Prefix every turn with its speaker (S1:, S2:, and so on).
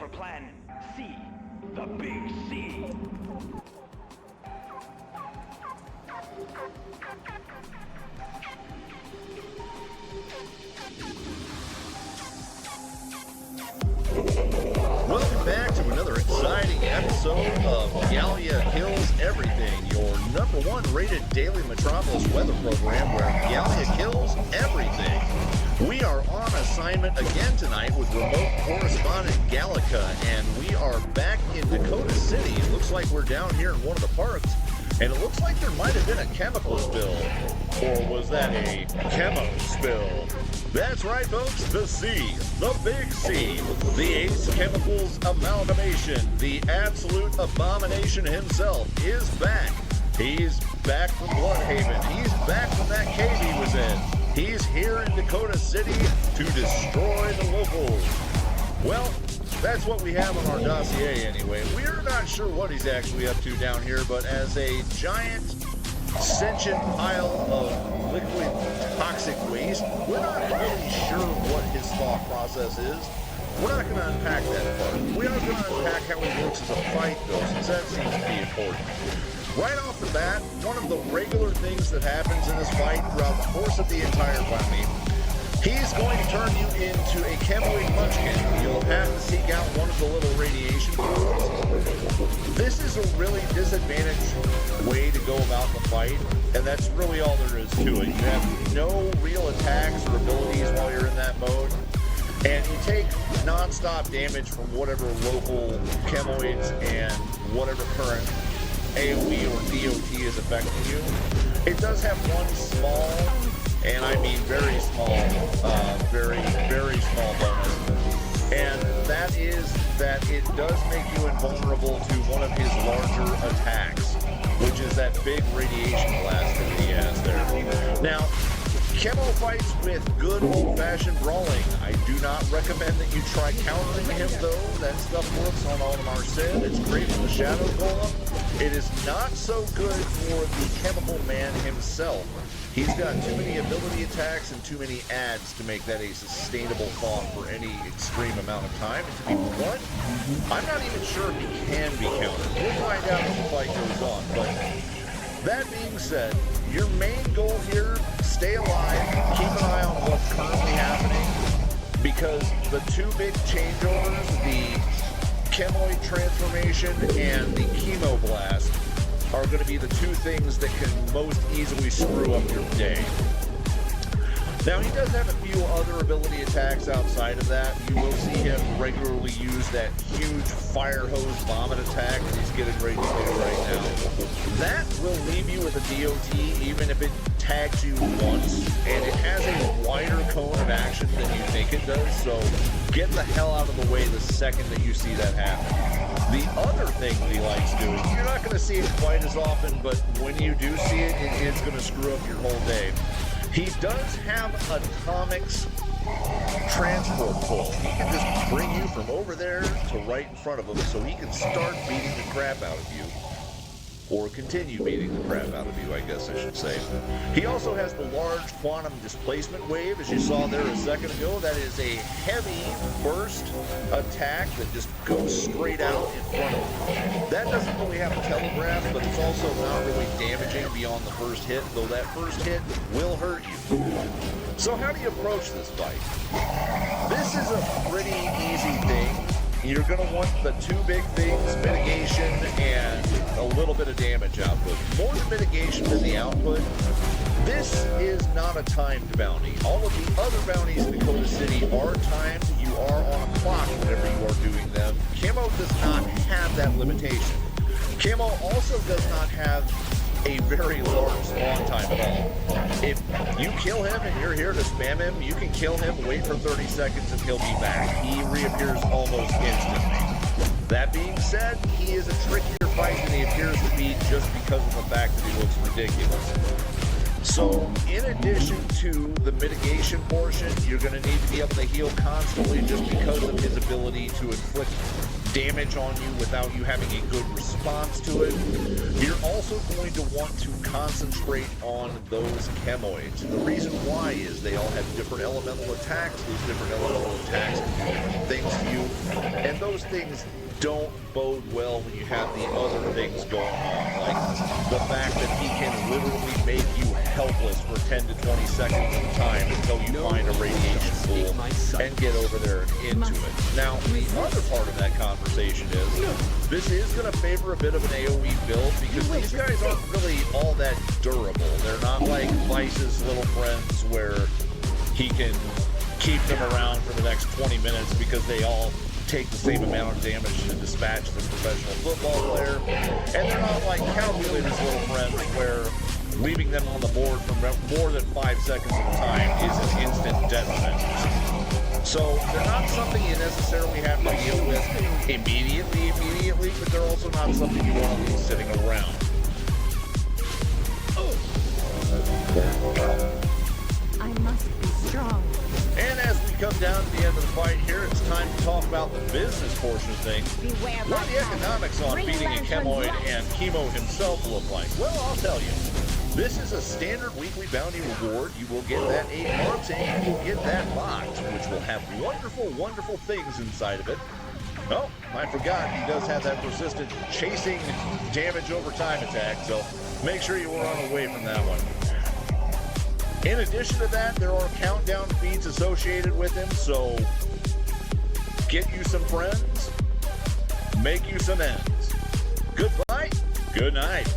S1: for Plan C, the Big C.
S2: Welcome back to another exciting episode of Gallica Kills Everything, your #1 rated daily Metropolis weather program where Gallica kills everything. We are on assignment again tonight with remote correspondent Gallica, and we are back in Dakota City. It looks like we're down here in one of the parks, and it looks like there might have been a chemical spill. Or was that a chemo spill? That's right, folks, the C, the Big C, the Ace Chemicals amalgamation, the absolute abomination himself is back. He's back from Bloodhaven. He's back from that cave he was in. He's here in Dakota City to destroy the locals. Well, that's what we have on our dossier anyway. We're not sure what he's actually up to down here, but as a giant sentient pile of liquid toxic waste, we're not really sure what his thought process is. We're not going to unpack that part. We are going to unpack how he works as a fight, though, since that seems to be important. Right off the bat, one of the regular things that happens in this fight throughout the course of the entire bounty, he's going to turn you into a chemoid munchkin. You'll have to seek out one of the little radiation pools. This is a really disadvantaged way to go about the fight, and that's really all there is to it. You have no real attacks or abilities while you're in that mode, and you take non-stop damage from whatever local chemoids and whatever current AoE or DOT is affecting you. It does have one small, and I mean very small, very small bonus, and that is that it does make you invulnerable to one of his larger attacks, which is that big radiation blast that he has there. Now, Chemo fights with good old-fashioned brawling. I do not recommend that you try countering him, though. That stuff works on Audemars Sid. It's great for the Shadow Golem. It is not so good for the Chemical Man himself. He's got too many ability attacks and too many adds to make that a sustainable thought for any extreme amount of time. And to be blunt, I'm not even sure if he can be countered. We'll find out as the fight goes on. But that being said, your main goal here, stay alive, keep an eye on what's currently happening, because the two big changeovers, the chemoid transformation and the chemo blast, are going to be the two things that can most easily screw up your day. Now, he does have a few other ability attacks outside of that. You will see him regularly use that huge fire hose vomit attack that he's getting ready to do right now. That will leave you with a DOT even if it tags you once, and it has a wider cone of action than you think it does, so get the hell out of the way the second that you see that happen. The other thing that he likes doing, you're not going to see it quite as often, but when you do see it, it is going to screw up your whole day. He does have atomics transport pull. He can just bring you from over there to right in front of him, so he can start beating the crap out of you. Or continue beating the crap out of you, I guess I should say. He also has the large quantum displacement wave, as you saw there a second ago. That is a heavy burst attack that just goes straight out in front of him. That doesn't really have a telegraph, but it's also not really damaging beyond the first hit, though that first hit will hurt you. So how do you approach this fight? This is a pretty easy thing. You're going to want the two big things, mitigation and a little bit of damage output. More the mitigation than the output. This is not a timed bounty. All of the other bounties in Dakota City are timed. You are on a clock whenever you are doing them. Chemo does not have that limitation. Chemo also does not have a very large spawn time at all. If you kill him and you're here to spam him, you can kill him, wait for 30 seconds, and he'll be back. He reappears almost instantly. That being said, he is a trickier fight than he appears to be just because of the fact that he looks ridiculous. So, in addition to the mitigation portion, you're going to need to be able to heal constantly just because of his ability to inflict damage on you without you having a good response to it. You're also going to want to concentrate on those chemoids. The reason why is they all have different elemental attacks. Those different elemental attacks can do things to you, and those things don't bode well when you have the other things going on, like the fact that he can literally make you helpless for 10 to 20 seconds at a time until you find a radiation pool and get over there and into it. Now, the other part of that conversation is, this is going to favor a bit of an AoE build because these guys aren't really all that durable. They're not like Vice's little friends where he can keep them around for the next 20 minutes because they all take the same amount of damage to dispatch the professional football player. And they're not like Calculator's little friends where leaving them on the board for more than 5 seconds at a time is an instant death sentence. So they're not something you necessarily have to deal with immediately, but they're also not something you want to leave sitting around.
S3: I must be strong.
S2: And as we come down to the end of the fight here, it's time to talk about the business portion of things. What do the economics on beating a chemoid and Chemo himself look like? Well, I'll tell you. This is a standard weekly bounty reward. You will get that 8 months, and you will get that box, which will have wonderful, wonderful things inside of it. Oh, I forgot, he does have that persistent chasing damage over time attack, so make sure you run away from that one. In addition to that, there are countdown feeds associated with him, so get you some friends, make you some ends. Goodbye, good night.